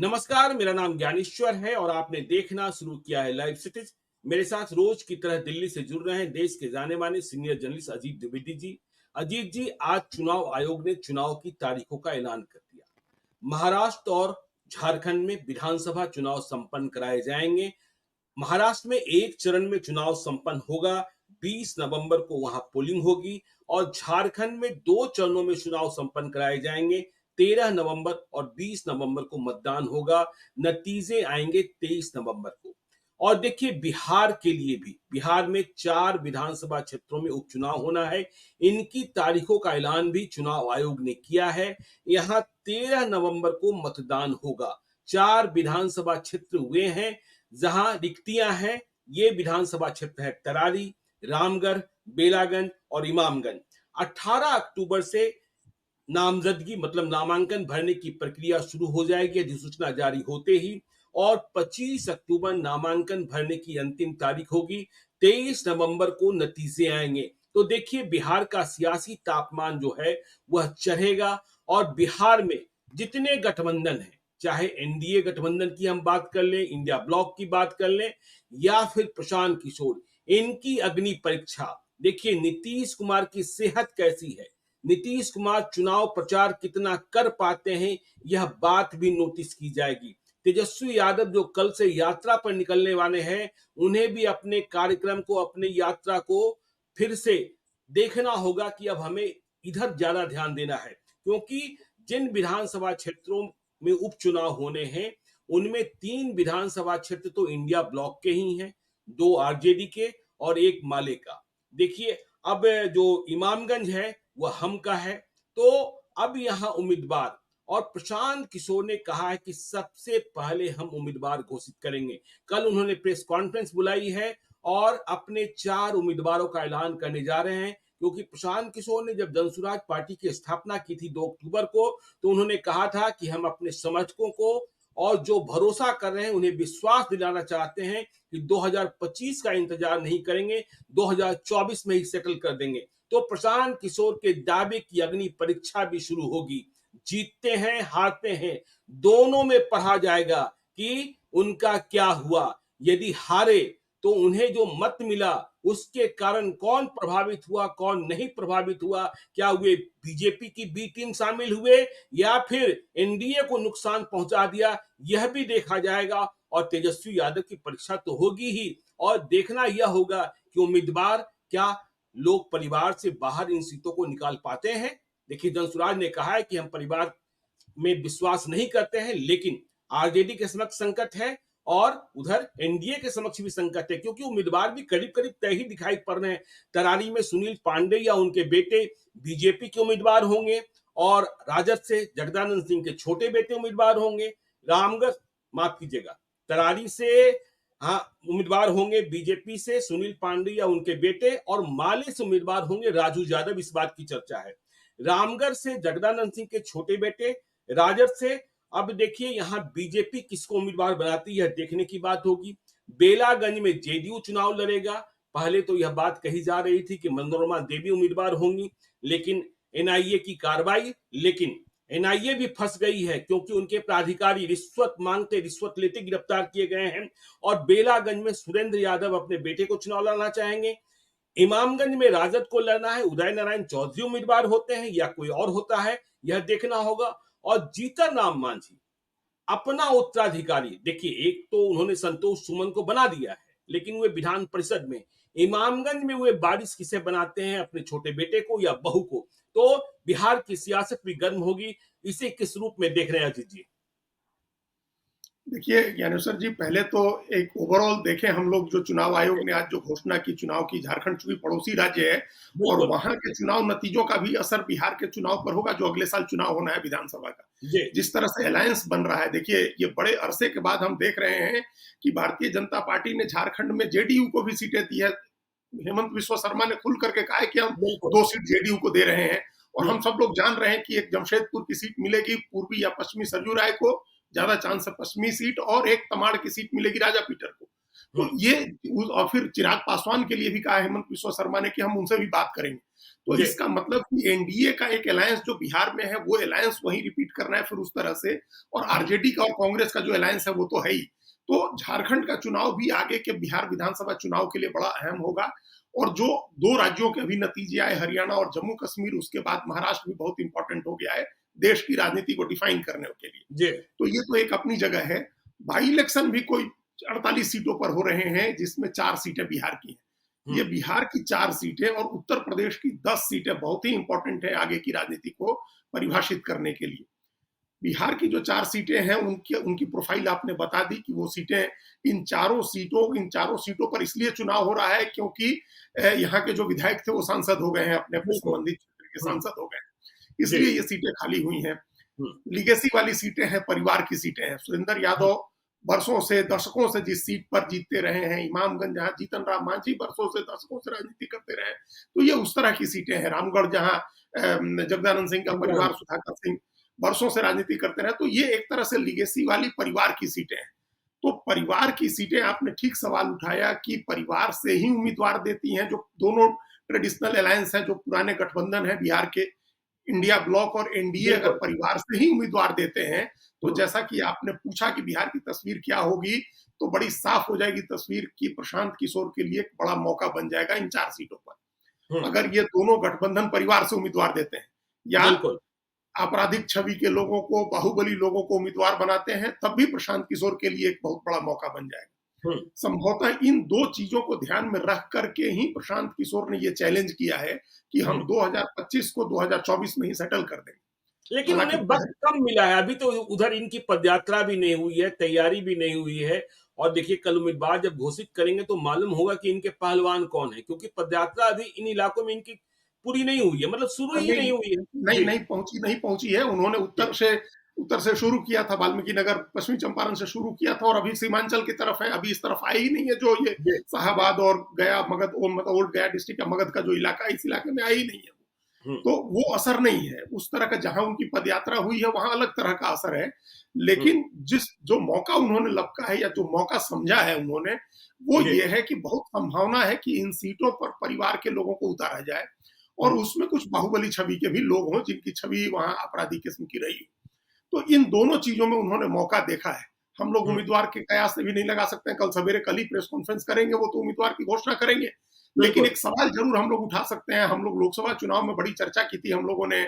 नमस्कार, मेरा नाम ज्ञानेश्वर है और आपने देखना शुरू किया है लाइव सिटीज। मेरे साथ रोज की तरह दिल्ली से जुड़ रहे हैं देश के जाने माने सीनियर जर्नलिस्ट अजीत द्विवेदी जी। अजीत जी, आज चुनाव आयोग ने चुनाव की तारीखों का ऐलान कर दिया। महाराष्ट्र और झारखंड में विधानसभा चुनाव संपन्न कराए जाएंगे। महाराष्ट्र में एक चरण में चुनाव संपन्न होगा, 20 नवंबर को वहां पोलिंग होगी। और झारखंड में दो चरणों में चुनाव संपन्न कराए जाएंगे, 13 नवंबर और 20 नवंबर को मतदान होगा। नतीजे आएंगे 23 नवंबर को। और देखिए, बिहार के लिए भी, बिहार में 4 विधानसभा क्षेत्रों में उपचुनाव होना है। इनकी तारीखों का ऐलान भी चुनाव आयोग ने किया है। यहां 13 नवंबर को मतदान होगा। 4 विधानसभा क्षेत्र हुए हैं जहां रिक्तियां हैं। ये विधानसभा क्षेत्र है तरारी, रामगढ़, बेलागंज और इमामगंज। 18 अक्टूबर से नामजदगी मतलब नामांकन भरने की प्रक्रिया शुरू हो जाएगी अधिसूचना जारी होते ही। और 25 अक्टूबर नामांकन भरने की अंतिम तारीख होगी। 23 नवंबर को नतीजे आएंगे। तो देखिए, बिहार का सियासी तापमान जो है वह चढ़ेगा। और बिहार में जितने गठबंधन हैं, चाहे एनडीए गठबंधन की हम बात कर लें, इंडिया ब्लॉक की बात कर लें, या फिर प्रशांत किशोर, इनकी अग्नि परीक्षा। देखिए, नीतीश कुमार की सेहत कैसी है, नीतीश कुमार चुनाव प्रचार कितना कर पाते हैं, यह बात भी नोटिस की जाएगी। तेजस्वी यादव जो कल से यात्रा पर निकलने वाले हैं, उन्हें भी अपने कार्यक्रम को, अपनी यात्रा को फिर से देखना होगा कि अब हमें इधर ज्यादा ध्यान देना है। क्योंकि जिन विधानसभा क्षेत्रों में उपचुनाव होने हैं, उनमें 3 विधानसभा क्षेत्र तो इंडिया ब्लॉक के ही हैं, 2 आरजेडी के और 1 माले का। देखिए, अब जो इमामगंज है वह हम का है। तो अब यहां उम्मीदवार, और प्रशांत किशोर ने कहा है कि सबसे पहले हम उम्मीदवार घोषित करेंगे। कल उन्होंने प्रेस कॉन्फ्रेंस बुलाई है और अपने 4 उम्मीदवारों का ऐलान करने जा रहे हैं। क्योंकि प्रशांत किशोर ने जब जनसुराज पार्टी की स्थापना की थी 2 अक्टूबर को, तो उन्होंने कहा था कि हम अपने समर्थकों को और जो भरोसा कर रहे हैं उन्हें विश्वास दिलाना चाहते हैं कि 2025 का इंतजार नहीं करेंगे, 2024 में ही सेटल कर देंगे। तो प्रशांत किशोर के दावे की अग्नि परीक्षा भी शुरू होगी। जीतते हैं हारते हैं, दोनों में पढ़ा जाएगा कि उनका क्या हुआ। यदि हारे तो उन्हें जो मत मिला उसके कारण कौन प्रभावित हुआ, कौन नहीं प्रभावित हुआ, क्या वे बीजेपी की बी टीम शामिल हुए या फिर एनडीए को नुकसान पहुंचा दिया, यह भी देखा जाएगा। और तेजस्वी यादव की परीक्षा तो होगी ही, और देखना यह होगा कि उम्मीदवार क्या लोग परिवार से बाहर इन सीटों को निकाल पाते हैं। देखिए, जनसुराज ने कहा है कि हम परिवार में विश्वास नहीं करते हैं, लेकिन आरजेडी के समक्ष संकट है और उधर एनडीए के समक्ष भी संकट है, क्योंकि उम्मीदवार भी करीब करीब तय ही दिखाई पड़ रहे हैं। तरारी में सुनील पांडे या उनके बेटे बीजेपी के उम्मीदवार होंगे, और राजद से जगदानंद सिंह के छोटे बेटे उम्मीदवार होंगे। रामगढ़, माफ कीजिएगा, तरारी से हाँ उम्मीदवार होंगे बीजेपी से सुनील पांडे या उनके बेटे, और माले से उम्मीदवार होंगे राजू यादव, इस बात की चर्चा है। रामगढ़ से जगदानंद सिंह के छोटे बेटे, राजद से अब देखिए यहां बीजेपी किसको उम्मीदवार बनाती है, देखने की बात होगी। बेलागंज में जेडीयू चुनाव लड़ेगा। पहले तो यह बात कही जा रही थी कि मनोरमा देवी उम्मीदवार होंगी, लेकिन एनआईए की कार्रवाई, लेकिन एनआईए भी फंस गई है क्योंकि उनके प्राधिकारी रिश्वत मांगते, रिश्वत लेते गिरफ्तार किए गए हैं। और बेलागंज में सुरेंद्र यादव अपने बेटे को चुनाव लड़ना चाहेंगे। इमामगंज में राजद को लड़ना है, उदय नारायण चौधरी उम्मीदवार होते हैं या कोई और होता है, यह देखना होगा। और जीतन राम मांझी अपना उत्तराधिकारी, देखिए एक तो उन्होंने संतोष सुमन को बना दिया है, लेकिन वे विधान परिषद में, इमामगंज में वे बारिश किसे बनाते हैं, अपने छोटे बेटे को या बहू को। तो बिहार की सियासत भी गर्म होगी। इसे किस रूप में देख रहे हैं अजीत जी? देखिए ज्ञानेश्वर जी, पहले तो एक ओवरऑल देखें हम लोग, जो चुनाव आयोग ने आज जो घोषणा की चुनाव की, झारखंड चूंकि पड़ोसी राज्य है और बिल्कुल। वहां के चुनाव नतीजों का भी असर बिहार के चुनाव पर होगा, जो अगले साल चुनाव होना है विधानसभा का। जी। जिस तरह से अलायंस बन रहा है, देखिए ये बड़े अरसे के बाद हम देख रहे हैं कि भारतीय जनता पार्टी ने झारखंड में जेडीयू को भी सीटें दी है। हेमंत बिस्वा शर्मा ने खुल करके कहा है कि हम बिल्कुल। 2 सीट जेडीयू को दे रहे हैं, और हम हम्म। सब लोग जान रहे हैं कि एक जमशेदपुर की सीट मिलेगी पूर्वी या पश्चिमी सरयू राय को, ज्यादा चांस है पश्चिमी सीट, और एक तमाड़ की सीट मिलेगी राजा पीटर को। तो हम्म। ये, और फिर चिराग पासवान के लिए भी कहा हेमंत बिस्वा शर्मा ने कि हम उनसे भी बात करेंगे। तो जी, इसका मतलब कि एनडीए का एक अलायंस जो बिहार में है, वो अलायंस वहीं रिपीट करना है फिर उस तरह से, और हुँ, आरजेडी का और कांग्रेस का जो अलायंस है वो तो है ही। तो झारखंड का चुनाव भी आगे के बिहार विधानसभा चुनाव के लिए बड़ा अहम होगा। और जो 2 राज्यों के अभी नतीजे आए, हरियाणा और जम्मू कश्मीर, उसके बाद महाराष्ट्र भी बहुत इंपॉर्टेंट हो गया है देश की राजनीति को डिफाइन करने के लिए। जी, तो ये तो एक अपनी जगह है। बाई इलेक्शन भी कोई 48 सीटों पर हो रहे हैं, जिसमें 4 सीटें बिहार की हैं। हुँ, ये बिहार की 4 सीटें और उत्तर प्रदेश की 10 सीटें बहुत ही इंपॉर्टेंट है आगे की राजनीति को परिभाषित करने के लिए। बिहार की जो 4 सीटें हैं, उनकी उनकी प्रोफाइल आपने बता दी कि वो सीटें, इन चारों सीटों पर इसलिए चुनाव हो रहा है क्योंकि यहाँ के जो विधायक थे वो सांसद हो गए हैं, अपने अपने बिल्कुल, संबंधित क्षेत्र के हुँ, सांसद हो गए हैं, जी, इसलिए ये सीटें खाली हुई हैं। हुँ, लीगेसी वाली सीटें हैं, परिवार की सीटें हैं। सुरेंद्र हुँ, यादव बरसों से, दशकों से जिस सीट पर जीतते रहे हैं, इमामगंज जहां जीतन राम मांझी बरसों से, दशकों से राजनीति करते रहे, तो ये उस तरह की सीटें हैं। रामगढ़ जहां जगदानंद सिंह का समझा, परिवार, सुधाकर सिंह बरसों से राजनीति करते रहे, तो ये एक तरह से लीगेसी वाली परिवार की सीटें हैं। तो परिवार की सीटें, आपने ठीक सवाल उठाया कि परिवार से ही उम्मीदवार देती हैं, जो दोनों ट्रेडिशनल अलायंस है, जो पुराने गठबंधन है बिहार के, इंडिया ब्लॉक और एनडीए, अगर बिल्कुल, परिवार से ही उम्मीदवार देते हैं, तो हुँ, जैसा कि आपने पूछा कि बिहार की तस्वीर क्या होगी, तो बड़ी साफ हो जाएगी तस्वीर कि प्रशांत किशोर के लिए एक बड़ा मौका बन जाएगा इन 4 सीटों पर। हुँ, अगर ये दोनों गठबंधन परिवार से उम्मीदवार देते हैं, या बिल्कुल, आपराधिक छवि के लोगों को, बाहुबली लोगों को उम्मीदवार बनाते हैं, तब भी प्रशांत किशोर के लिए एक बहुत बड़ा मौका बन जाएगा। हुँ, संभवतः इन 2 चीजों को ध्यान में रख करके ही प्रशांत किशोर ने ये चैलेंज किया है कि हुँ। हम 2025 को 2024 में ही सेटल कर देंगे। लेकिन हालांकि उन्हें वक़्त कम मिला है, अभी तो उधर इनकी पदयात्रा भी नहीं हुई है, तैयारी भी नहीं हुई है और देखिए कल उम्मीदवार जब घोषित करेंगे तो मालूम होगा कि इनके पहलवान कौन हैं, क्योंकि पदयात्रा अभी इन इलाकों में इनकी पूरी नहीं हुई है, मतलब शुरू ही नहीं, नहीं हुई है। नहीं, जी, नहीं पहुँची है। उन्होंने जी, उत्तर से शुरू किया था, वाल्मीकि नगर, पश्चिमी चंपारण से शुरू किया था, और अभी सीमांचल की तरफ है, अभी इस तरफ आए ही नहीं है, जो ये जी, शाहाबाद और गया, मगध, मतलब ओल्ड गया डिस्ट्रिक्ट का मगध का जो इलाका है, इस इलाके में आए ही नहीं है। हुँ, तो वो असर नहीं है। उस तरह का जहाँ उनकी पदयात्रा हुई है, वहाँ अलग तरह का असर है। हुँ, लेकिन जो मौका उन्होंने लपका है, या जो मौका समझा है उन्होंने, वो जी, ये है कि बहुत संभावना है कि इन सीटों पर परिवार के लोगों को उतारा जाए, और हुँ, उसमें कुछ बाहुबली छवि के भी लोग हों, जिनकी छवि वहाँ आपराधिक किस्म की रही हो। तो इन दोनों चीजों में उन्होंने मौका देखा है। हम लोग हुँ, उम्मीदवार के कयास से भी नहीं लगा सकते हैं। कल सवेरे, कल ही प्रेस कॉन्फ्रेंस करेंगे, वो तो उम्मीदवार की घोषणा करेंगे। लेकिन बिल्कुल, एक सवाल जरूर हम लोग उठा सकते हैं। हम लोग लोकसभा चुनाव में बड़ी चर्चा की थी हम लोगों ने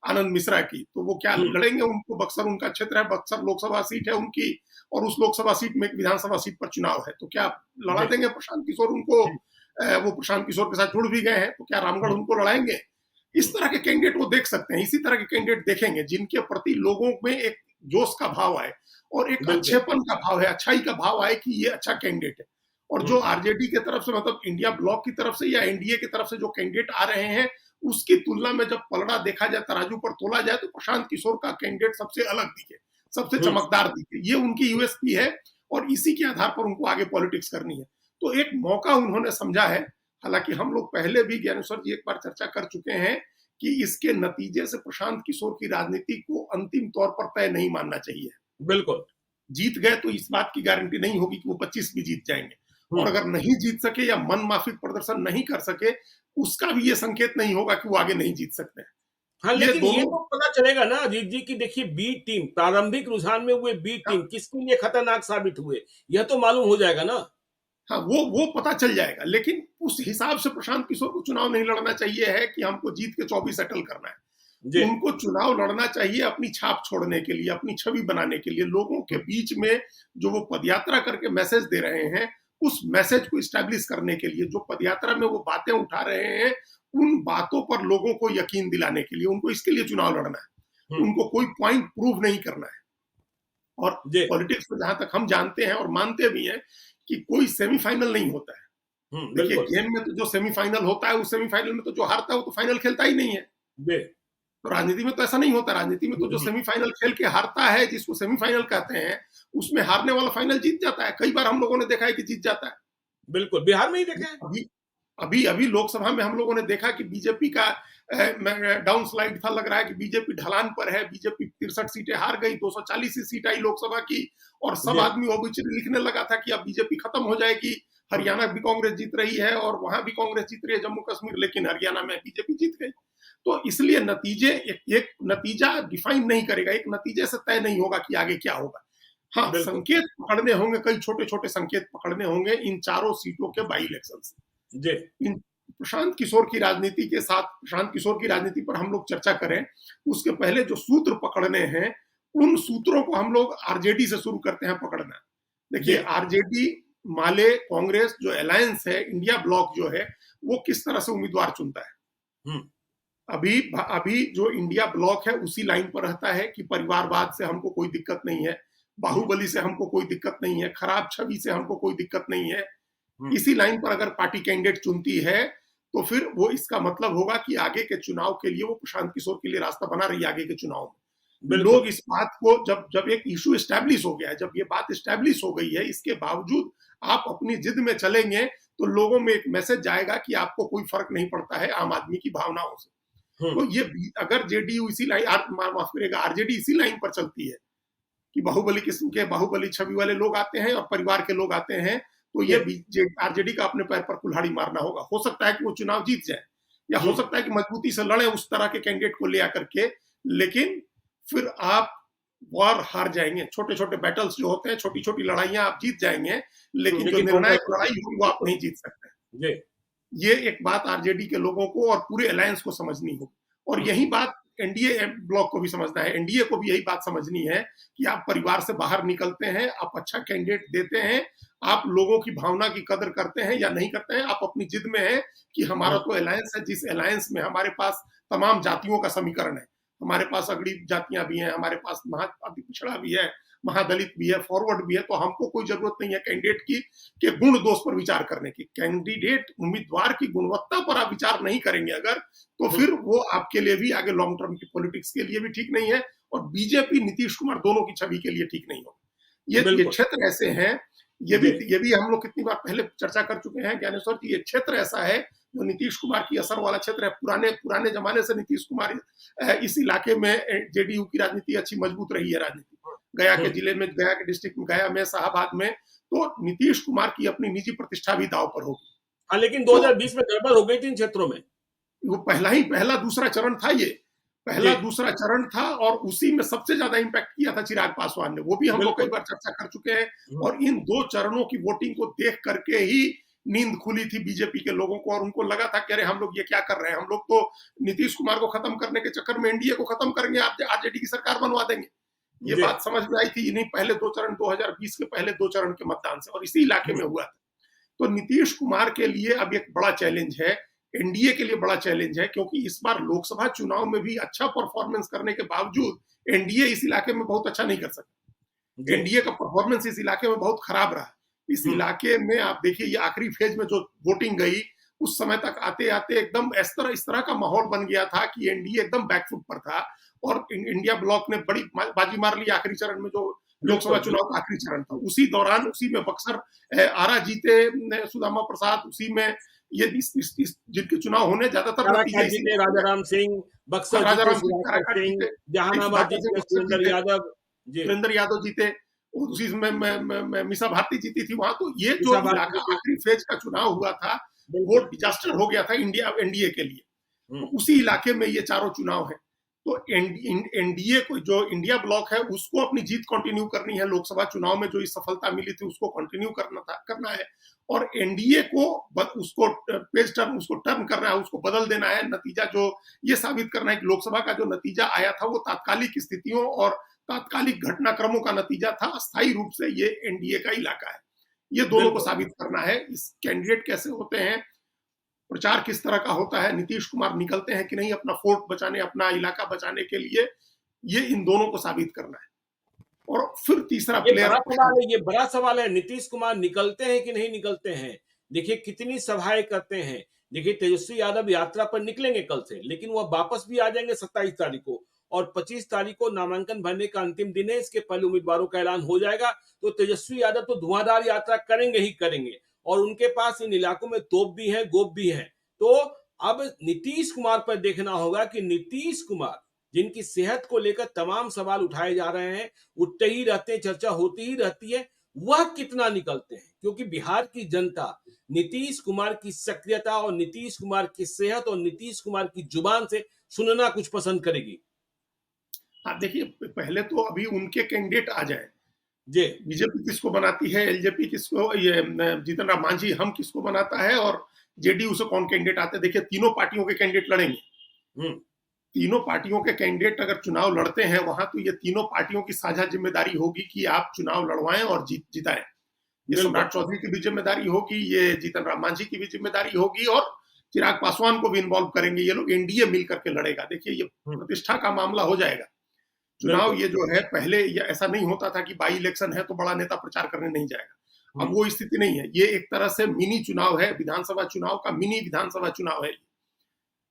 आनंद मिश्रा की, तो वो क्या हुँ, लड़ेंगे? उनको बक्सर उनका क्षेत्र है, बक्सर लोकसभा सीट है उनकी, और उस लोकसभा सीट में एक विधानसभा सीट पर चुनाव है, तो क्या लड़ा जी, देंगे प्रशांत किशोर उनको? हुँ, वो प्रशांत किशोर के साथ जुड़ भी गए हैं, तो क्या रामगढ़ हुँ, उनको लड़ाएंगे? इस हुँ, तरह के कैंडिडेट वो देख सकते हैं। इसी तरह के कैंडिडेट देखेंगे जिनके प्रति लोगों में एक जोश का भाव आए, और एक बिल्कुल, अच्छेपन का भाव है, अच्छाई का भाव आए कि ये अच्छा कैंडिडेट है। और हुँ, जो आरजेडी की तरफ से, मतलब इंडिया ब्लॉक की तरफ से या एनडीए की तरफ से जो कैंडिडेट आ रहे हैं, उसकी तुलना में जब पलड़ा देखा जाए, तराजू पर तोला जाए, तो प्रशांत किशोर का कैंडिडेट सबसे अलग दिखे, सबसे हुँ, चमकदार दिखे। ये उनकी यूएसपी है, और इसी के आधार पर उनको आगे पॉलिटिक्स करनी है। तो एक मौका उन्होंने समझा है। हालांकि हम लोग पहले भी, ज्ञानेश्वर जी, एक बार चर्चा कर चुके हैं कि इसके नतीजे से प्रशांत किशोर की राजनीति को अंतिम तौर पर तय नहीं मानना चाहिए। बिल्कुल, जीत गए तो इस बात की गारंटी नहीं होगी कि वो 25 भी जीत जाएंगे, हुँ। और अगर नहीं जीत सके या मन माफिक प्रदर्शन नहीं कर सके, उसका भी ये संकेत नहीं होगा कि वो आगे नहीं जीत सकते हैं। हाँ, ये लेकिन ये दोनों, तो पता चलेगा ना अजीत जी कि देखिए बी टीम प्रारंभिक रुझान में हुए बी टीम किसके लिए खतरनाक साबित हुए, यह तो मालूम हो जाएगा ना। हाँ, वो पता चल जाएगा। लेकिन उस हिसाब से प्रशांत किशोर को चुनाव नहीं लड़ना चाहिए है कि हमको जीत के 24 सेटल करना है। जी, उनको चुनाव लड़ना चाहिए अपनी छाप छोड़ने के लिए, अपनी छवि बनाने के लिए, लोगों के हुँ, बीच में जो वो पदयात्रा करके मैसेज दे रहे हैं, उस मैसेज को एस्टैब्लिश करने के लिए, जो पदयात्रा में वो बातें उठा रहे हैं, उन बातों पर लोगों को यकीन दिलाने के लिए, उनको इसके लिए चुनाव लड़ना है। हुँ, उनको कोई पॉइंट प्रूव नहीं करना है। और जी, पॉलिटिक्स में जहां तक हम जानते हैं और मानते भी हैं कि कोई सेमीफाइनल नहीं होता है। हुँ, देखिए, बिल्कुल, गेम में तो जो सेमीफाइनल होता है, उस सेमीफाइनल में तो जो हारता है वो तो फाइनल खेलता ही नहीं है। जी, तो राजनीति में तो ऐसा नहीं होता। राजनीति में हुँ, तो जो हुँ, सेमीफाइनल खेल के हारता है, जिसको सेमीफाइनल कहते हैं, उसमें हारने वाला फाइनल जीत जाता है। कई बार हम लोगों ने देखा है कि जीत जाता है। बिल्कुल, बिहार में ही देखे हैं। अभी अभी अभी लोकसभा में हम लोगों ने देखा कि बीजेपी का डाउन स्लाइड था। लग रहा है कि बीजेपी ढलान पर है। बीजेपी 63 सीटें हार गई, 240 ही सीट आई लोकसभा की, और सब जी, आदमी ओबीसी लिखने लगा था कि अब बीजेपी खत्म हो जाएगी, हरियाणा भी कांग्रेस जीत रही है और वहां भी कांग्रेस जीत रही है जम्मू कश्मीर, लेकिन हरियाणा में बीजेपी जीत गई। तो इसलिए नतीजे एक नतीजा डिफाइन नहीं करेगा, एक नतीजे से तय नहीं होगा कि आगे क्या होगा। हाँ, बिल्कुल। संकेत पकड़ने होंगे, कई छोटे छोटे संकेत पकड़ने होंगे इन चारों सीटों के बाई इलेक्शन से। जी। इन प्रशांत किशोर की राजनीति के साथ, प्रशांत किशोर की राजनीति पर हम लोग चर्चा करें, उसके पहले जो सूत्र पकड़ने हैं, उन सूत्रों को हम लोग आरजेडी से शुरू करते हैं पकड़ना। देखिए, आरजेडी, माले, कांग्रेस जो अलायंस है, इंडिया ब्लॉक जो है, वो किस तरह से उम्मीदवार चुनता है। हम्म। अभी अभी जो इंडिया ब्लॉक है उसी लाइन पर रहता है कि परिवारवाद से हमको कोई दिक्कत नहीं है, बाहुबली से हमको कोई दिक्कत नहीं है, खराब छवि से हमको कोई दिक्कत नहीं है। इसी लाइन पर अगर पार्टी कैंडिडेट चुनती है तो फिर वो इसका मतलब होगा कि आगे के चुनाव के लिए वो प्रशांत किशोर के लिए रास्ता बना रही है आगे के चुनाव में। लोग इस बात को जब एक इशू एस्टैब्लिश हो गया है, जब ये बात एस्टैब्लिश हो गई है, इसके बावजूद आप अपनी जिद में चलेंगे तो लोगों में एक मैसेज जाएगा कि आपको कोई फर्क नहीं पड़ता है आम आदमी की भावनाओं से। तो ये अगर जेडीयू इसी लाइन, माफ करेगा, आरजेडी इसी लाइन पर चलती है कि बाहुबली किस्म के, बाहुबली छवि वाले लोग आते हैं और परिवार के लोग आते हैं, तो ये आरजेडी का अपने पैर पर कुल्हाड़ी मारना होगा। हो सकता है कि वो चुनाव जीत जाए, या हो सकता है कि मजबूती से लड़े उस तरह के कैंडिडेट को ले आकर के, लेकिन फिर आप वॉर हार जाएंगे। छोटे छोटे बैटल्स जो होते हैं, छोटी छोटी लड़ाइयां आप जीत जाएंगे, लेकिन जो निर्णायक लड़ाई होगी वो आप नहीं जीत सकते। ये एक बात आरजेडी के लोगों को और पूरे अलायंस को समझनी होगी, और यही बात एनडीए ब्लॉक को भी समझना है। एनडीए को भी यही बात समझनी है कि आप परिवार से बाहर निकलते हैं, आप अच्छा कैंडिडेट देते हैं, आप लोगों की भावना की कदर करते हैं या नहीं करते हैं, आप अपनी जिद में हैं कि हमारा तो अलायंस है, जिस अलायंस में हमारे पास तमाम जातियों का समीकरण है, हमारे पास अगड़ी जातियां भी हैं, हमारे पास अति पिछड़ा भी है, महादलित भी है, फॉरवर्ड भी है, तो हमको कोई जरूरत नहीं है कैंडिडेट की के गुण दोष पर विचार करने की। कैंडिडेट उम्मीदवार की गुणवत्ता पर आप विचार नहीं करेंगे अगर, तो फिर वो आपके लिए भी आगे लॉन्ग टर्म की पॉलिटिक्स के लिए भी ठीक नहीं है, और बीजेपी नीतीश कुमार दोनों की छवि के लिए ठीक नहीं होगा। ये क्षेत्र ऐसे हैं, ये भी हम लोग कितनी बार पहले चर्चा कर चुके हैं ज्ञानेश्वर जी, ये क्षेत्र ऐसा है जो नीतीश कुमार की असर वाला क्षेत्र है। पुराने जमाने से नीतीश कुमार इस इलाके में जेडीयू की राजनीति अच्छी मजबूत रही है। राजनीति गया के जिले में, गया के डिस्ट्रिक्ट में, गया में, शाहबाद में, तो नीतीश कुमार की अपनी निजी प्रतिष्ठा भी दांव पर होगी। हाँ, लेकिन 2020 में गड़बड़ हो गई थी इन क्षेत्रों में। वो पहला दूसरा चरण था, ये पहला दूसरा चरण था, और उसी में सबसे ज्यादा इंपैक्ट किया था चिराग पासवान ने। वो भी हम लोग कई बार चर्चा कर चुके हैं, और इन 2 चरणों की वोटिंग को देख करके ही नींद खुली थी बीजेपी के लोगों को, और उनको लगा था कि अरे हम लोग ये क्या कर रहे हैं, हम लोग तो नीतीश कुमार को खत्म करने के चक्कर में एनडीए को खत्म करेंगे, आरजेडी की सरकार बनवा देंगे। ये बात समझ में आई थी नहीं पहले 2 चरण, 2020 के पहले 2 चरण के मतदान से, और इसी इलाके में हुआ था। तो नीतीश कुमार के लिए अब एक बड़ा चैलेंज है, एनडीए के लिए बड़ा चैलेंज है, क्योंकि इस बार लोकसभा चुनाव में भी अच्छा परफॉर्मेंस करने के बावजूद एनडीए इस इलाके में बहुत अच्छा नहीं कर सकता। एनडीए का परफॉर्मेंस इस इलाके में बहुत खराब रहा। इस इलाके में आप देखिए, ये आखिरी फेज में जो वोटिंग गई, उस समय तक आते आते एकदम इस तरह का माहौल बन गया था कि एनडीए एकदम बैकफुट पर था, और इंडिया ब्लॉक ने बड़ी बाजी मार ली आखिरी चरण में, जो लोकसभा चुनाव का आखिरी चरण था। उसी दौरान, उसी में बक्सर आरा जीते सुदामा प्रसाद, उसी में ये जिनके चुनाव होने ज्यादातर जीते राजाराम सिंह, बक्सर जीते जहानाबाद जीते सुरेंद्र यादव जीते, उसी में मिसा भारती जीती थी वहां। तो ये जो इलाका आखिरी फेज का चुनाव हुआ था, वो डिजास्टर हो गया था एनडीए के लिए। तो उसी इलाके में ये चारों चुनाव है। तो एनडीए को, जो इंडिया ब्लॉक है, उसको अपनी जीत कंटिन्यू करनी है। लोकसभा चुनाव में जो इस सफलता मिली थी उसको कंटिन्यू करना है, और एनडीए को उसको टर्न करना है, उसको बदल देना है। नतीजा जो ये साबित करना है कि लोकसभा का जो नतीजा आया था वो तात्कालिक स्थितियों और तात्कालिक घटनाक्रमों का नतीजा था, अस्थायी रूप से ये एनडीए का इलाका है। ये दोनों को साबित करना है। इस कैंडिडेट कैसे होते हैं, प्रचार किस तरह का होता है, नीतीश कुमार निकलते हैं कि नहीं अपना फोर्ट बचाने, अपना इलाका बचाने के लिए, ये इन दोनों को साबित करना है। और फिर तीसरा प्लेयर, ये बड़ा सवाल है, नीतीश कुमार निकलते हैं कि नहीं निकलते हैं। देखिए कितनी सभाएं करते हैं। देखिए तेजस्वी यादव यात्रा पर निकलेंगे कल से, लेकिन वह वापस भी आ जाएंगे 27 तारीख को, और 25 तारीख को नामांकन भरने का अंतिम दिन है। इसके पहले उम्मीदवारों का ऐलान हो जाएगा। तो तेजस्वी यादव तो धुआंधार यात्रा करेंगे ही करेंगे, और उनके पास इन इलाकों में तोप भी है, गोप भी है। तो अब नीतीश कुमार पर देखना होगा कि नीतीश कुमार, जिनकी सेहत को लेकर तमाम सवाल उठाए जा रहे हैं, उठते ही रहते हैं, चर्चा होती ही रहती है, वह कितना निकलते हैं, क्योंकि बिहार की जनता नीतीश कुमार की सक्रियता और नीतीश कुमार की सेहत और नीतीश कुमार की जुबान से सुनना कुछ पसंद करेगी। हाँ, देखिए पहले तो अभी उनके कैंडिडेट आ जाए। जी। बीजेपी किसको बनाती है, एलजेपी किसको, ये जीतन राम मांझी हम किसको बनाता है, और जेडीयू से कौन कैंडिडेट आते हैं। देखिए तीनों पार्टियों के कैंडिडेट लड़ेंगे। हम्म। तीनों पार्टियों के कैंडिडेट अगर चुनाव लड़ते हैं वहां, तो ये तीनों पार्टियों की साझा जिम्मेदारी होगी कि आप चुनाव लड़वाएं और जिताएं। ये बिल्कुल। सम्राट चौधरी की भी जिम्मेदारी होगी, ये जीतन राम मांझी की भी जिम्मेदारी होगी, और चिराग पासवान को भी इन्वॉल्व करेंगे। ये लोग एनडीए मिलकर के लड़ेगा। देखिए ये हम्म। प्रतिष्ठा का मामला हो जाएगा। चुनाव बिल्कुल। ये जो है, पहले ये ऐसा नहीं होता था कि बाई इलेक्शन है तो बड़ा नेता प्रचार करने नहीं जाएगा। अब हम्म। वो स्थिति नहीं है। ये एक तरह से मिनी चुनाव है, विधानसभा चुनाव का मिनी विधानसभा चुनाव है।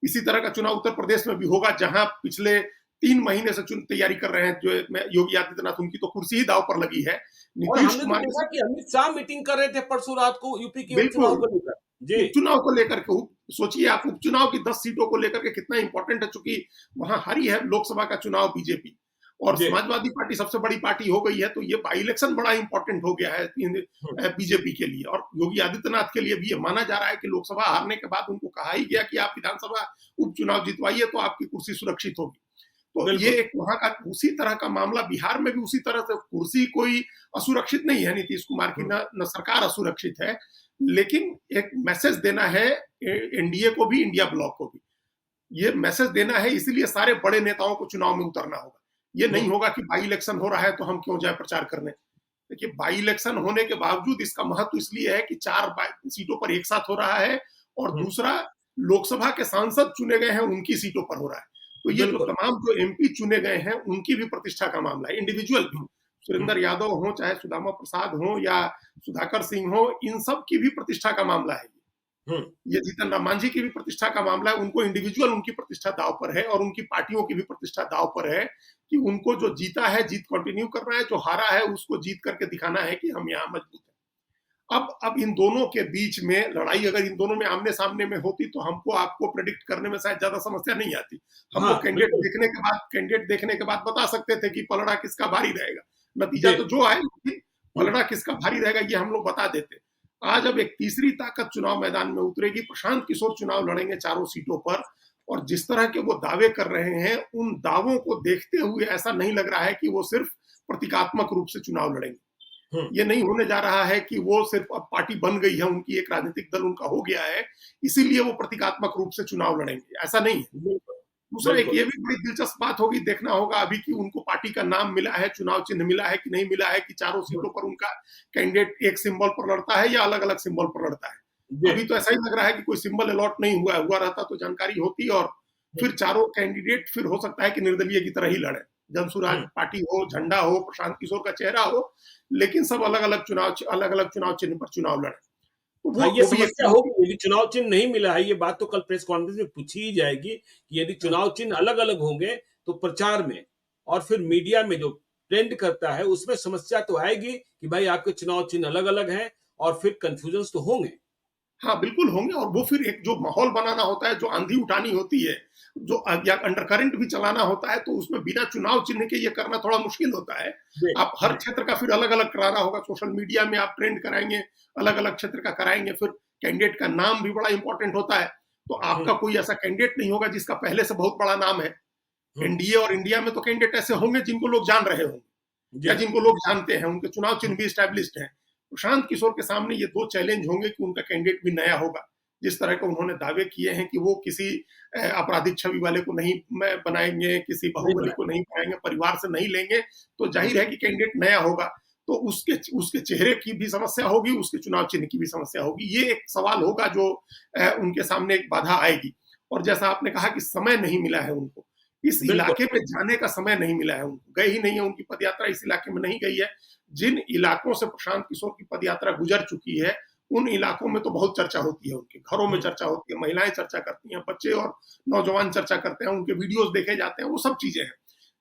इसी तरह का चुनाव उत्तर प्रदेश में भी होगा, जहां पिछले 3 महीने से तैयारी कर रहे हैं जो योगी आदित्यनाथ। उनकी तो कुर्सी ही दाव पर लगी है। और नीतीश हमने तो कुमार देखा कि अमित शाह मीटिंग कर रहे थे परसों रात को यूपी के उपचुनाव बिल्कुल को लेकर। जी। उपचुनाव को लेकर के, सोचिए आप उपचुनाव की 10 सीटों को लेकर के कितना इंपॉर्टेंट है, चूंकि वहां हारी है लोकसभा का चुनाव बीजेपी, और जी। समाजवादी पार्टी सबसे बड़ी पार्टी हो गई है। तो ये बाई इलेक्शन बड़ा इंपॉर्टेंट हो गया है हम्म। बीजेपी के लिए, और योगी आदित्यनाथ के लिए भी ये माना जा रहा है कि लोकसभा हारने के बाद उनको कहा ही गया कि आप विधानसभा उपचुनाव जितवाइए तो आपकी कुर्सी सुरक्षित होगी। तो ये बिल्कुल। एक वहां का उसी तरह का मामला बिहार में भी उसी तरह से, कुर्सी कोई असुरक्षित नहीं है नीतीश कुमार की, हम्म। न सरकार असुरक्षित है। लेकिन एक मैसेज देना है एनडीए को भी, इंडिया ब्लॉक को भी। ये मैसेज देना है, इसलिए सारे बड़े नेताओं को चुनाव में उतरना होगा। ये नहीं हम्म। होगा कि बाई इलेक्शन हो रहा है तो हम क्यों जाए प्रचार करने। देखिए बाई इलेक्शन होने के बावजूद इसका महत्व इसलिए है कि 4 सीटों पर एक साथ हो रहा है, और हम्म। दूसरा लोकसभा के सांसद चुने गए हैं उनकी सीटों पर हो रहा है। तो ये जो बिल्कुल। तमाम जो एमपी चुने गए हैं उनकी भी प्रतिष्ठा का मामला है, इंडिविजुअल भी। हम्म। सुरेंद्र हम्म। यादव हो, चाहे सुदामा प्रसाद हो, या सुधाकर सिंह हो, इन सब की भी प्रतिष्ठा का मामला है। हम्म। ये जीतन राम मांझी की भी प्रतिष्ठा का मामला है। उनको इंडिविजुअल उनकी प्रतिष्ठा दाव पर है, और उनकी पार्टियों की भी प्रतिष्ठा दाव पर है कि उनको जो जीता है जीत कंटिन्यू करना है, जो हारा है उसको जीत करके दिखाना है कि हम यहाँ मजबूत हैं। अब इन दोनों के बीच में लड़ाई अगर इन दोनों में आमने सामने में होती तो हमको आपको प्रेडिक्ट करने में शायद ज्यादा समस्या नहीं आती। हम हाँ लोग बिल्कुल। कैंडिडेट देखने के बाद बता सकते थे कि पलड़ा किसका भारी रहेगा। नतीजा जी। तो जो आए, लेकिन हम्म। पलड़ा किसका भारी रहेगा ये हम लोग बता देते। आज अब एक तीसरी ताकत चुनाव मैदान में उतरेगी। प्रशांत किशोर चुनाव लड़ेंगे चारों सीटों पर, और जिस तरह के वो दावे कर रहे हैं, उन दावों को देखते हुए ऐसा नहीं लग रहा है कि वो सिर्फ प्रतीकात्मक रूप से चुनाव लड़ेंगे। हम्म। ये नहीं होने जा रहा है कि वो सिर्फ अब पार्टी बन गई है उनकी, एक राजनीतिक दल उनका हो गया है, इसीलिए वो प्रतीकात्मक रूप से चुनाव लड़ेंगे, ऐसा नहीं है। बिल्कुल। दूसरा एक बिल्कुल। ये भी बड़ी दिलचस्प बात होगी, देखना होगा अभी कि उनको पार्टी का नाम मिला है, चुनाव चिन्ह मिला है कि नहीं मिला है, कि चारों हम्म। सीटों पर उनका कैंडिडेट एक सिंबल पर लड़ता है या अलग अलग सिंबल पर लड़ता है। जी। अभी तो ऐसा ही लग रहा है कि कोई सिंबल अलॉट नहीं हुआ है। हुआ रहता तो जानकारी होती, और फिर चारों कैंडिडेट फिर हो सकता है कि निर्दलीय की तरह ही लड़े, जनसुराज हम्म। पार्टी हो, झंडा हो, प्रशांत किशोर का चेहरा हो, लेकिन सब अलग अलग चुनाव चिन्ह पर चुनाव लड़े। तो हाँ, ये वो भी एक समस्या होगी यदि चुनाव चिन्ह नहीं मिला है, ये बात तो कल प्रेस कॉन्फ्रेंस में पूछी ही जाएगी कि यदि चुनाव चिन्ह अलग-अलग होंगे तो प्रचार में और फिर मीडिया में जो ट्रेंड करता है उसमें समस्या तो आएगी कि भाई आपके चुनाव चिन्ह अलग-अलग हैं और फिर कन्फ्यूजन्स तो होंगे। हाँ, बिल्कुल होंगे, और वो फिर एक जो माहौल बनाना होता है, जो आंधी उठानी होती है, जो या अंडर करंट भी चलाना होता है, तो उसमें बिना चुनाव चिन्ह के ये करना थोड़ा मुश्किल होता है। जी। आप हर क्षेत्र का फिर अलग-अलग कराना होगा, सोशल मीडिया में आप ट्रेंड कराएँगे, अलग-अलग क्षेत्र का कराएँगे, फिर कैंडिडेट का नाम भी बड़ा इंपॉर्टेंट होता है। तो आपका हुँ। कोई ऐसा कैंडिडेट नहीं होगा जिसका पहले से बहुत बड़ा नाम है। हुँ। एनडीए और इंडिया में तो कैंडिडेट ऐसे होंगे जिनको लोग जान रहे होंगे, या जी। जिनको लोग जानते हैं, उनके चुनाव चिन्ह हुँ। भी एस्टैब्लिश्ड हैं। प्रशांत किशोर के सामने ये 2 चैलेंज होंगे कि उनका कैंडिडेट भी नया होगा। जिस तरह के उन्होंने दावे किए हैं कि वो किसी आपराधिक छवि वाले को नहीं बनाएँगे, किसी नहीं बाहुबली बनाए। को नहीं बनाएँगे, परिवार से नहीं लेंगे, तो ज़ाहिर है कि कैंडिडेट नया होगा। तो उसके चेहरे की भी समस्या होगी, उसके चुनाव चिन्ह की भी समस्या होगी। ये एक सवाल होगा जो उनके सामने एक बाधा आएगी। और जैसा आपने कहा कि समय नहीं मिला है उनको, इस बिल्कुल। इलाके में जाने का समय नहीं मिला है उनको, गए ही नहीं है, उनकी पदयात्रा इस इलाके में नहीं गई है। जिन इलाकों से प्रशांत किशोर की पदयात्रा गुजर चुकी है, उन इलाकों में तो बहुत चर्चा होती है, उनके घरों में हुँ। चर्चा होती है, महिलाएं चर्चा करती हैं, बच्चे और नौजवान चर्चा करते हैं, उनके वीडियोस देखे जाते हैं, वो सब चीजें हैं।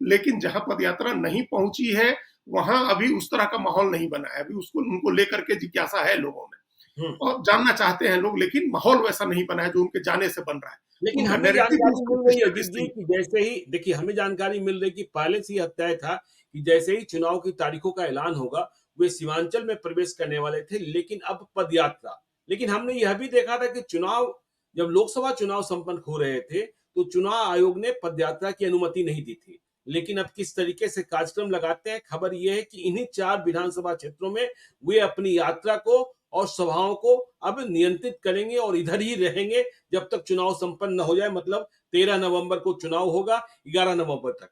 लेकिन जहां पदयात्रा नहीं पहुंची है, वहां अभी उस तरह का माहौल नहीं बना है। अभी उसको उनको लेकर के जिज्ञासा है लोगों में, हुँ। और जानना चाहते हैं लोग, लेकिन माहौल वैसा नहीं बना है जो उनके जाने से बन रहा है। लेकिन उनका हमें नैरेटिव भी जानकारी उसको मिल रही है अजीत एस्टैब्लिश जी नहीं। कि जैसे ही देखिए हमें जानकारी मिल रही है कि पहले से ही यह तय था कि जैसे ही चुनाव की तारीखों का ऐलान होगा, वे सीमांचल में प्रवेश करने वाले थे, लेकिन अब पदयात्रा। लेकिन हमने यह भी देखा था कि चुनाव जब लोकसभा चुनाव संपन्न हो रहे थे, तो चुनाव आयोग ने पदयात्रा की अनुमति नहीं दी थी। लेकिन अब किस तरीके से कार्यक्रम लगाते हैं, खबर यह है कि इन्हीं 4 विधानसभा क्षेत्रों में वे अपनी यात्रा को और सभाओं को अब नियंत्रित करेंगे और इधर ही रहेंगे जब तक चुनाव संपन्न न हो जाए, मतलब 13 नवंबर को चुनाव होगा, 11 नवंबर तक।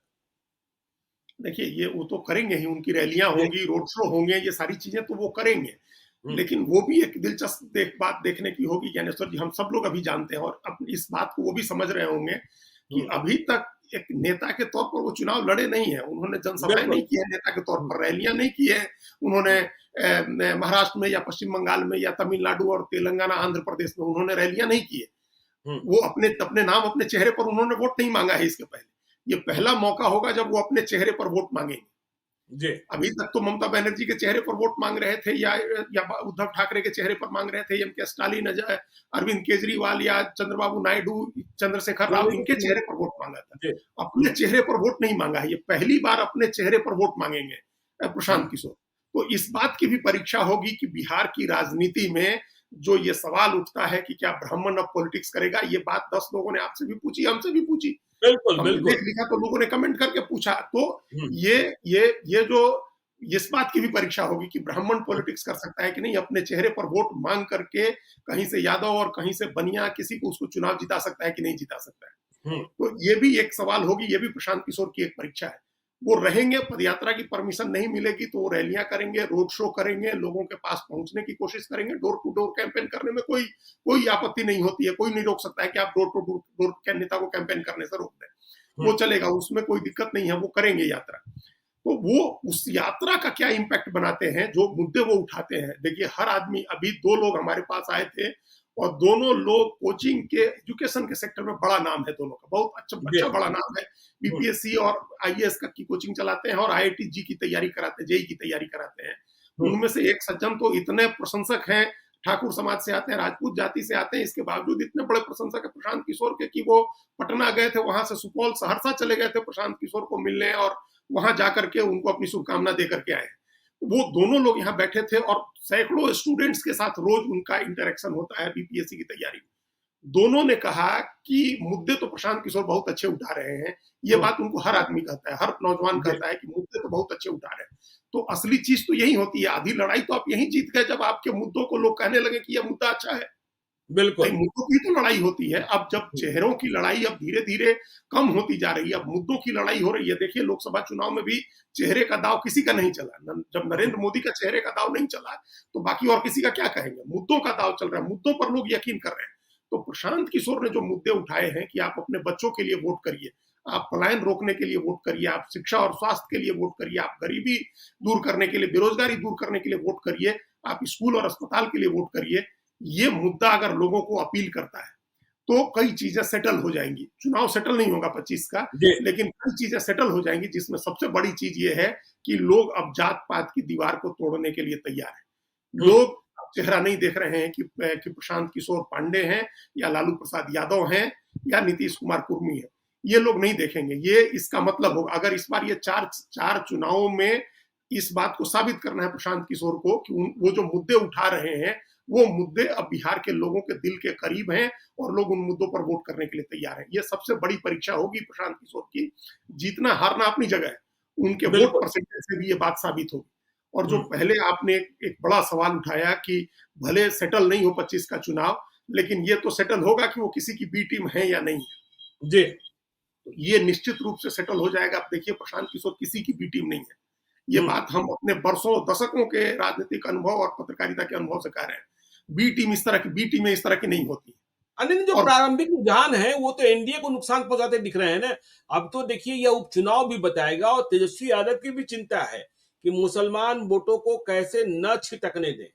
देखिए, ये वो तो करेंगे ही, उनकी रैलियाँ जी। होंगी, रोड शो होंगे, ये सारी चीज़ें तो वो करेंगे। हुँ, लेकिन वो भी एक दिलचस्प बात देखने की होगी ज्ञानेश्वर जी, हम सब लोग अभी जानते हैं और अब इस बात को वो भी समझ रहे होंगे कि हुँ, अभी तक एक नेता के तौर पर वो चुनाव लड़े नहीं हैं। उन्होंने जनसभाएँ नहीं बिल्कुल। की हैं नेता के तौर हुँ, पर, रैलियाँ नहीं की हैं। उन्होंने हुँ, महाराष्ट्र में या पश्चिम बंगाल में या तमिलनाडु और तेलंगाना, आंध्र प्रदेश में उन्होंने रैलियाँ नहीं की है। हुँ, वो अपने अपने नाम अपने चेहरे पर उन्होंने वोट नहीं माँगा है इसके पहले। ये पहला मौका होगा जब वो अपने चेहरे पर वोट माँगेंगे। जी। अभी तक तो ममता बनर्जी के चेहरे पर वोट मांग रहे थे या उद्धव ठाकरे के चेहरे पर मांग रहे थे, एम के स्टालिन, अरविंद केजरीवाल या चंद्रबाबू नायडू, चंद्रशेखर राव, इनके चेहरे पर वोट मांगा था। जी। अपने चेहरे पर वोट नहीं मांगा है, ये पहली बार अपने चेहरे पर वोट मांगेंगे हुँ, प्रशांत किशोर। तो इस बात की भी परीक्षा होगी कि बिहार की राजनीति में जो ये सवाल उठता है कि क्या ब्राह्मण अब पॉलिटिक्स करेगा, ये बात 10 लोगों ने आपसे भी पूछी, हमसे भी पूछी। बिल्कुल, हमने देख बिल्कुल। लिखा तो लोगों ने कमेंट करके पूछा। तो हुँ, ये ये जो इस बात की भी परीक्षा होगी कि ब्राह्मण हुँ, पॉलिटिक्स कर सकता है कि नहीं, अपने चेहरे पर वोट मांग करके कहीं से यादव और कहीं से बनिया किसी को उसको चुनाव जिता सकता है कि नहीं जिता सकता है। हुँ, तो ये भी एक सवाल होगी, ये भी प्रशांत किशोर की एक परीक्षा है। वो रहेंगे, पदयात्रा की परमिशन नहीं मिलेगी तो वो रैलियां करेंगे, रोड शो करेंगे, लोगों के पास पहुंचने की कोशिश करेंगे, डोर टू डोर कैंपेन करने में कोई कोई आपत्ति नहीं होती है, कोई नहीं रोक सकता है कि आप डोर टू डोर नेता को कैंपेन करने से रोक दें। हुँ, वो चलेगा, उसमें कोई दिक्कत नहीं है, वो करेंगे यात्रा। तो वो उस यात्रा का क्या इम्पैक्ट बनाते हैं, जो मुद्दे वो उठाते हैं। देखिए, हर आदमी, अभी 2 लोग हमारे पास आए थे और दोनों लोग कोचिंग के एजुकेशन के सेक्टर में बड़ा नाम है दोनों का, बहुत अच्छा जी। अच्छा बड़ा नाम है। हुँ, बीपीएससी और आईएएस का की कोचिंग चलाते हैं और आईआईटी जी की तैयारी कराते हैं, जेईई की तैयारी कराते हैं। हुँ, उनमें से एक सज्जन तो इतने प्रशंसक हैं, ठाकुर समाज से आते हैं, राजपूत जाति से आते हैं, इसके बावजूद इतने बड़े प्रशंसक है प्रशांत किशोर के कि वो पटना गए थे, वहां से सुपौल, सहरसा चले गए थे प्रशांत किशोर को मिलने और वहां जाकर के उनको अपनी शुभकामना दे करके आए। वो दोनों लोग यहाँ बैठे थे और सैकड़ों स्टूडेंट्स के साथ रोज उनका इंटरेक्शन होता है बीपीएससी की तैयारी में। दोनों ने कहा कि मुद्दे तो प्रशांत किशोर बहुत अच्छे उठा रहे हैं। ये हुँ, बात उनको हर आदमी कहता है, हर नौजवान जी, कहता है कि मुद्दे तो बहुत अच्छे उठा रहे हैं। तो असली चीज तो यही होती है, आधी लड़ाई तो आप यहीं जीत गए जब आपके मुद्दों को लोग कहने लगे कि यह मुद्दा अच्छा है। भाई, बिल्कुल। मुद्दों की तो लड़ाई होती है। अब जब हुँ, चेहरों की लड़ाई अब धीरे-धीरे कम होती जा रही है, अब मुद्दों की लड़ाई हो रही है। देखिए, लोकसभा चुनाव में भी चेहरे का दांव किसी का नहीं चला। जब हुँ, नरेंद्र मोदी का चेहरे का दांव नहीं चला, तो बाकी और किसी का क्या कहेंगे? मुद्दों का दांव चल रहा है, मुद्दों पर लोग यकीन कर रहे हैं। तो प्रशांत किशोर ने जो मुद्दे उठाए हैं कि आप अपने बच्चों के लिए वोट करिए, आप पलायन रोकने के लिए वोट करिए, आप शिक्षा और स्वास्थ्य के लिए वोट करिए, आप गरीबी दूर करने के लिए, बेरोजगारी दूर करने के लिए वोट करिए, आप स्कूल और अस्पताल के लिए वोट करिए। ये मुद्दा अगर लोगों को अपील करता है, तो कई चीजें सेटल हो जाएंगी। चुनाव सेटल नहीं होगा 25 का, जी, लेकिन कई चीजें सेटल हो जाएंगी, जिसमें सबसे बड़ी चीज ये है कि लोग अब जात पात की दीवार को तोड़ने के लिए तैयार हैं। हुँ, लोग अब चेहरा नहीं देख रहे हैं कि प्रशांत किशोर पांडे हैं या लालू प्रसाद यादव हैं या नीतीश कुमार कुर्मी है। ये लोग नहीं देखेंगे। ये इसका मतलब होगा, अगर इस बार ये चार चार चुनावों में इस बात को साबित करना है प्रशांत किशोर को कि वो जो मुद्दे उठा रहे हैं, वो मुद्दे अब बिहार के लोगों के दिल के करीब हैं और लोग उन मुद्दों पर वोट करने के लिए तैयार हैं। ये सबसे बड़ी परीक्षा होगी प्रशांत किशोर की। जीतना हारना अपनी जगह है, उनके वोट बिल्कुल। परसेंटेज से भी ये बात साबित होगी। और जो हुँ, पहले आपने एक बड़ा सवाल उठाया कि भले सेटल नहीं हो 25 का चुनाव, लेकिन ये तो सेटल होगा कि वो किसी की बी टीम है या नहीं है। जी, तो ये निश्चित रूप से सेटल हो जाएगा। आप देखिए, प्रशांत किशोर किसी की बी टीम नहीं है। ये हुँ। बात हम अपने बरसों दशकों के राजनीतिक अनुभव और पत्रकारिता के अनुभव से कह रहे हैं। बी टीमें इस तरह की नहीं होती। नहीं, जो और प्रारंभिक रुझान है, वो तो एनडीए को नुकसान पहुँचाते दिख रहे हैं ना। अब तो देखिए यह उपचुनाव भी बताएगा और तेजस्वी यादव की भी चिंता है कि मुसलमान वोटों को कैसे न छिटकने दें।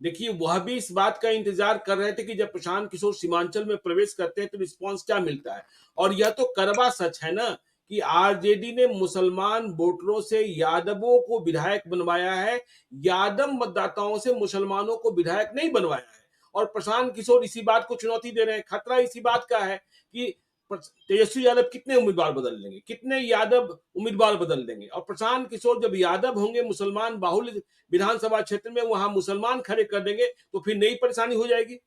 देखिए, वह भी इस बात का इंतजार कर रहे थे कि जब प्रशांत किशोर सीमांचल में प्रवेश करते हैं तो रिस्पॉन्स क्या मिलता है। और यह तो कड़वा सच है ना कि आरजेडी ने मुसलमान वोटरों से यादवों को विधायक बनवाया है, यादव मतदाताओं से मुसलमानों को विधायक नहीं बनवाया है। और प्रशांत किशोर इसी बात को चुनौती दे रहे हैं। खतरा इसी बात का है कि तेजस्वी यादव कितने उम्मीदवार बदल देंगे, कितने यादव उम्मीदवार बदल देंगे। और प्रशांत किशोर जब यादव होंगे, मुसलमान बाहुल्य विधानसभा क्षेत्र में, वहां मुसलमान खड़े कर देंगे, तो फिर नई परेशानी हो जाएगी।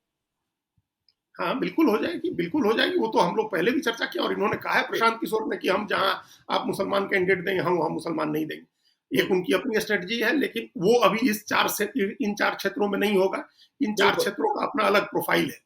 हाँ, बिल्कुल हो जाएगी, बिल्कुल हो जाएगी। वो तो हम लोग पहले भी चर्चा किया और इन्होंने कहा है प्रशांत किशोर ने कि हम जहां आप मुसलमान कैंडिडेट देंगे, हम वहां मुसलमान नहीं देंगे। एक उनकी अपनी स्ट्रेटजी है, लेकिन वो अभी इन 4 क्षेत्रों में नहीं होगा। इन 4 क्षेत्रों का अपना अलग प्रोफाइल है।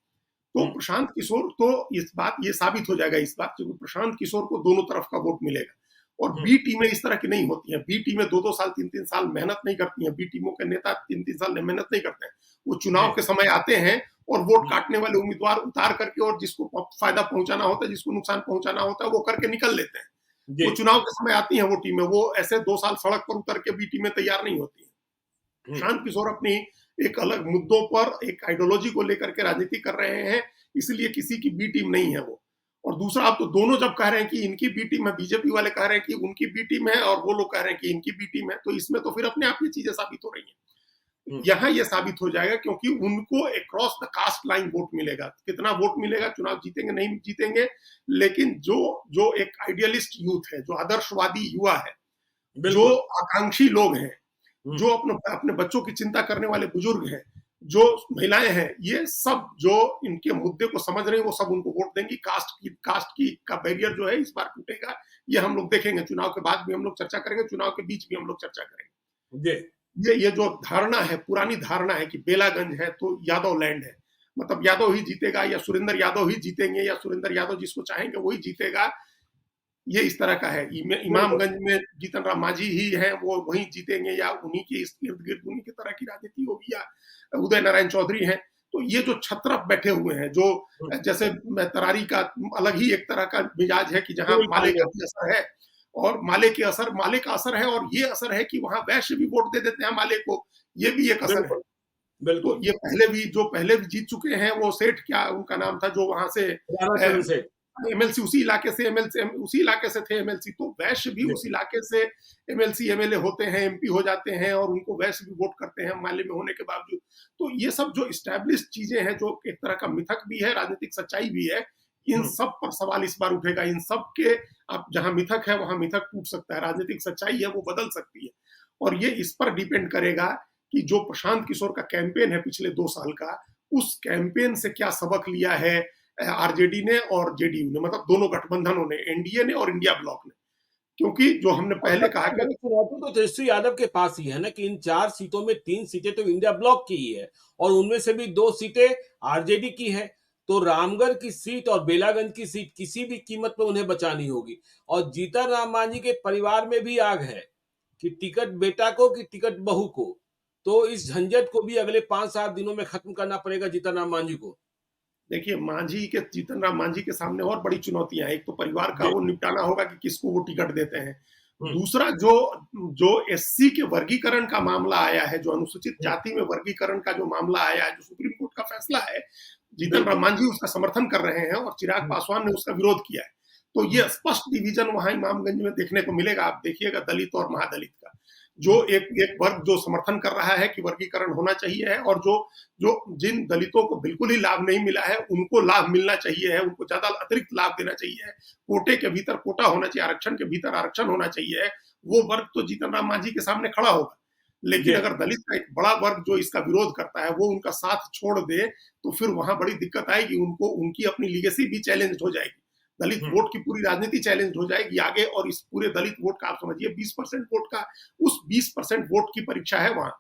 तो प्रशांत किशोर तो ये साबित हो जाएगा इस बात, क्योंकि प्रशांत किशोर को दोनों तरफ का वोट मिलेगा। और बी टीमें इस तरह की नहीं होती हैं। बी टीमें 2-2 साल, 3-3 साल मेहनत नहीं करती हैं। बी टीमों के नेता 3-3 साल मेहनत नहीं करते हैं। वो चुनाव के समय आते हैं और वोट काटने वाले उम्मीदवार उतार करके, और जिसको फायदा पहुंचाना होता है, जिसको नुकसान पहुंचाना होता है, वो करके निकल लेते हैं। वो चुनाव के समय आती हैं वो टीमें, वो ऐसे 2 साल सड़क पर उतर के बी टीमें तैयार नहीं होती हैं। प्रशांत किशोर अपनी एक अलग मुद्दों पर एक आइडियोलॉजी को लेकर के राजनीति कर रहे हैं, इसलिए किसी की बी टीम नहीं है वो। और दूसरा, आप तो दोनों जब कह रहे हैं कि इनकी बी टीम है, बीजेपी वाले कह रहे हैं कि उनकी बी टीम है, और वो लोग कह रहे हैं कि इनकी बी टीम है, तो इसमें तो फिर अपने आप ये चीजें साबित हो रही हैं। यहाँ ये साबित हो जाएगा, क्योंकि उनको across the caste line vote मिलेगा। कितना वोट मिलेगा, चुनाव जीतेंगे नहीं जीतेंगे, लेकिन जो एक आइडियलिस्ट यूथ है, जो आदर्शवादी युवा है, जो आकांक्षी लोग हैं, जो अपने बच्चों की चिंता करने वाले बुजुर्ग हैं, जो महिलाएं हैं, ये सब जो इनके मुद्दे को समझ रहे हैं, वो सब उनको वोट देंगी। कास्ट की का बैरियर जो है इस बार टूटेगा, ये हम लोग देखेंगे। चुनाव के बाद भी हम लोग चर्चा करेंगे, चुनाव के बीच भी हम लोग चर्चा करेंगे। ये जो धारणा है, पुरानी धारणा है कि बेलागंज है तो यादव लैंड है, मतलब यादव ही जीतेगा, या सुरेंद्र यादव ही जीतेंगे, या सुरेंद्र यादव जिसको चाहेंगे वही जीतेगा, ये इस तरह का है। इमामगंज में जीतन राम मांझी ही है, वो वहीं जीतेंगे, या उन्हीं के इर्द गिर्द उन्हीं की तरह की राजनीति होगी, या उदय नारायण चौधरी हैं। तो ये जो छत्रप बैठे हुए हैं, जो जैसे तरारी का अलग ही एक तरह का मिजाज है कि जहां माले का भी असर है, और माले का असर है, और ये असर है कि वहां वैश्य भी वोट दे देते हैं माले को, ये भी एक असर है। तो ये पहले भी जीत चुके हैं, वो सेठ, क्या उनका नाम था, जो वहां से एमएलसी उसी इलाके से थे एमएलसी। तो वैश्य भी उस इलाके से एमएलसी एमएलए होते हैं, एमपी हो जाते हैं, और उनको वैश्य भी वोट करते हैं माले में होने के बावजूद। तो ये सब जो इस्टेब्लिश चीजें हैं, जो एक तरह का मिथक भी है, राजनीतिक सच्चाई भी है, इन सब पर सवाल इस बार उठेगा। इन सब के, अब जहां मिथक है वहां मिथक टूट सकता है, राजनीतिक सच्चाई है वो बदल सकती है। और ये इस पर डिपेंड करेगा कि जो प्रशांत किशोर का कैंपेन है पिछले 2 साल का, उस कैंपेन से क्या सबक लिया है आरजेडी ने और जेडीयू ने, मतलब दोनों गठबंधनों ने, एनडीए ने और इंडिया ब्लॉक ने। क्योंकि जो हमने पहले कहा कि चुनौती तो तेजस्वी यादव के पास ही है ना, कि इन 4 सीटों में 3 सीटें तो इंडिया ब्लॉक की ही है, और उनमें से भी 2 सीटें आरजेडी की है। तो रामगढ़ की सीट और बेलागंज की सीट किसी भी कीमत पर उन्हें बचानी होगी। और जीतन राम मांझी के परिवार में भी आग है कि टिकट बेटा को कि टिकट बहू को। तो इस झंझट को भी अगले 5-7 दिनों में खत्म करना पड़ेगा जीतन राम मांझी को। देखिए, जीतन राम मांझी के सामने और बड़ी चुनौतियां हैं। एक तो परिवार का वो निपटाना होगा कि किसको वो टिकट देते हैं। दूसरा, जो एससी के वर्गीकरण का मामला आया है, जो अनुसूचित जाति में वर्गीकरण का जो मामला आया है, जो सुप्रीम कोर्ट का फैसला है, जीतन राम मांझी उसका समर्थन कर रहे हैं और चिराग पासवान ने उसका विरोध किया है। तो ये स्पष्ट डिवीजन वहां इमामगंज में देखने को मिलेगा। आप देखिएगा दलित और महादलित का, जो एक वर्ग जो समर्थन कर रहा है कि वर्गीकरण होना चाहिए है, और जो जिन दलितों को बिल्कुल ही लाभ नहीं मिला है उनको लाभ मिलना चाहिए है, उनको ज्यादा अतिरिक्त लाभ देना चाहिए है, कोटे के भीतर कोटा होना चाहिए, आरक्षण के भीतर आरक्षण होना चाहिए है, वो वर्ग तो जीतन राम मांझी के सामने खड़ा होगा। लेकिन अगर दलित का एक बड़ा वर्ग जो इसका विरोध करता है वो उनका साथ छोड़ दे, तो फिर वहां बड़ी दिक्कत आएगी। उनकी अपनी लीगेसी भी चैलेंज हो जाएगी, दलित वोट की पूरी राजनीति चैलेंज हो जाएगी आगे। और इस पूरे दलित वोट का आप समझिए 20% वोट का, उस 20% वोट की परीक्षा है वहां।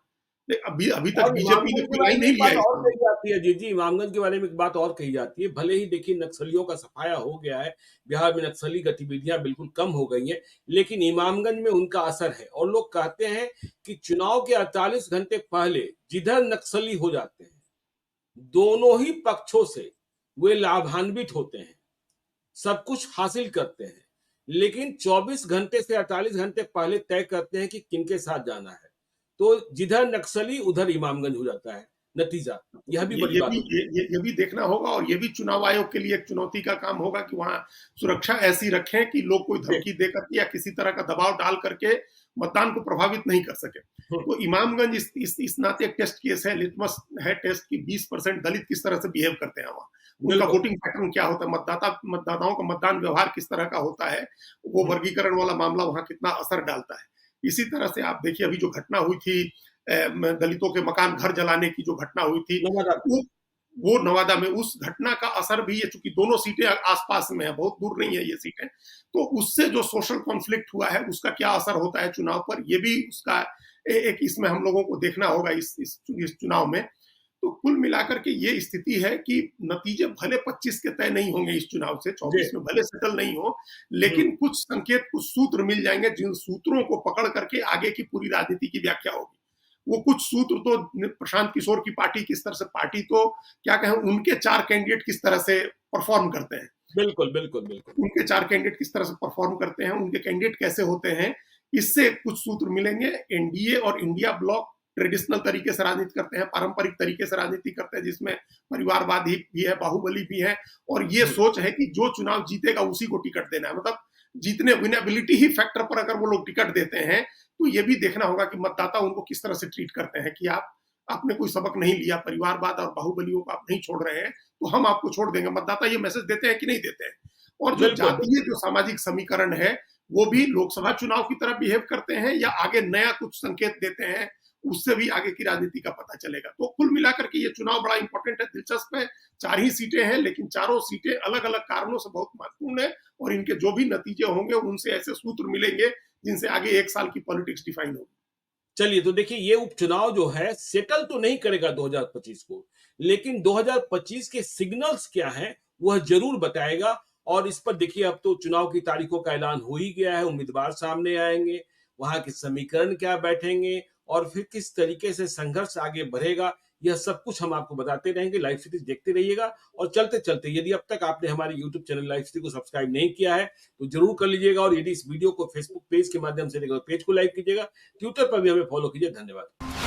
अभी तक बीजेपी ने कोई लाइन नहीं लिया है। और कही जाती है जी इमामगंज के बारे में एक बात और कही जाती है, भले ही देखिए नक्सलियों का सफाया हो गया है, बिहार में नक्सली गतिविधियां बिल्कुल कम हो गई हैं, लेकिन इमामगंज में उनका असर है। और लोग कहते हैं कि चुनाव के 48 घंटे पहले जिधर नक्सली हो जाते हैं, दोनों ही पक्षों से वे लाभान्वित होते हैं, सब कुछ हासिल करते हैं, लेकिन 24 घंटे से 48 घंटे पहले तय करते हैं कि किनके साथ जाना है। तो जिधर नक्सली उधर इमामगंज हो जाता है नतीजा। यह भी बड़ी बात ये भी देखना होगा, और ये भी चुनाव आयोग के लिए एक चुनौती का काम होगा कि वहां सुरक्षा ऐसी रखें कि लोग कोई धमकी दे करके या किसी तरह का दबाव डाल करके मतदान को प्रभावित नहीं कर सके। तो इमामगंज इस नाते एक टेस्ट केस है, लिटमस है टेस्ट की 20% दलित किस तरह से बिहेव करते हैं वहां। उनका बिल्कुल। वोटिंग पैटर्न क्या होता है, मतदाताओं का मतदान व्यवहार किस तरह का होता है, वो हुँ, वर्गीकरण वाला मामला वहाँ कितना असर डालता है। इसी तरह से आप देखिए अभी जो घटना हुई थी दलितों के मकान घर जलाने की जो घटना हुई थी, नवादा वो वो नवादा में उस घटना का असर भी है, चूंकि दोनों सीटें आसपास में है, बहुत दूर नहीं है ये सीटें, तो उससे जो सोशल कॉन्फ्लिक्ट हुआ है उसका क्या असर होता है चुनाव पर, ये भी उसका एक इसमें हम लोगों को देखना होगा इस चुनाव में। तो कुल मिलाकर के ये स्थिति है कि नतीजे भले 25 के तय नहीं होंगे इस चुनाव से, जी। 24 में भले सेटल नहीं हो, हुँ, लेकिन कुछ संकेत, कुछ सूत्र मिल जाएंगे, जिन सूत्रों को पकड़ करके आगे की पूरी राजनीति की व्याख्या होगी। वो कुछ सूत्र तो प्रशांत किशोर की पार्टी किस तरह से, पार्टी तो क्या कहें, उनके 4 कैंडिडेट किस तरह से परफॉर्म करते हैं, बिल्कुल, बिल्कुल, बिल्कुल। उनके 4 कैंडिडेट किस तरह से परफॉर्म करते हैं, उनके कैंडिडेट कैसे होते हैं, इससे कुछ सूत्र मिलेंगे। एनडीए और इंडिया ब्लॉक ट्रेडिशनल तरीके से राजनीति करते हैं, पारंपरिक तरीके से राजनीति करते हैं, जिसमें परिवारवाद भी है, बाहुबली भी है, और ये हुँ, सोच है कि जो चुनाव जीतेगा उसी को टिकट देना है। मतलब जीतने विनेबिलिटी ही फैक्टर पर अगर वो लोग टिकट देते हैं, तो ये भी देखना होगा कि मतदाता उनको किस तरह से ट्रीट करते हैं कि आप आपने कोई सबक नहीं लिया, परिवारवाद और बाहुबलियों को आप नहीं छोड़ रहे हैं, तो हम आपको छोड़ देंगे। मतदाता ये मैसेज देते हैं कि नहीं देते हैं? और जो बिल्कुल, जातीय जो सामाजिक समीकरण है, वो भी लोकसभा चुनाव की तरह बिहेव करते हैं या आगे नया कुछ संकेत देते हैं, उससे भी आगे की राजनीति का पता चलेगा। तो कुल मिलाकर के ये चुनाव बड़ा इंपॉर्टेंट है, दिलचस्प है। 4 ही सीटें हैं, लेकिन चारों सीटें अलग-अलग कारणों से बहुत महत्वपूर्ण है, और इनके जो भी नतीजे होंगे उनसे ऐसे सूत्र मिलेंगे जिनसे आगे 1 साल की पॉलिटिक्स डिफाइन होगी। चलिए तो देखिए ये उपचुनाव जो है सेटल तो नहीं करेगा 2025 को, लेकिन 2025 के सिग्नल्स क्या हैं, वह ज़रूर बताएगा और इस पर देखिए अब तो चुनाव की तारीखों का ऐलान हो ही गया है, उम्मीदवार सामने आएँगे, वहाँ के समीकरण क्या बैठेंगे और फिर किस तरीके से संघर्ष आगे बढ़ेगा, यह सब कुछ हम आपको बताते रहेंगे। लाइव सिटीज़ देखते रहिएगा और चलते-चलते यदि अब तक आपने हमारे यूट्यूब चैनल लाइव सिटी को सब्सक्राइब नहीं किया है, तो ज़रूर कर लीजिएगा और यदि इस वीडियो को फेसबुक पेज के माध्यम से देखिए, पेज को लाइक कीजिएगा, ट्विटर पर भी हमें फॉलो कीजिए। धन्यवाद।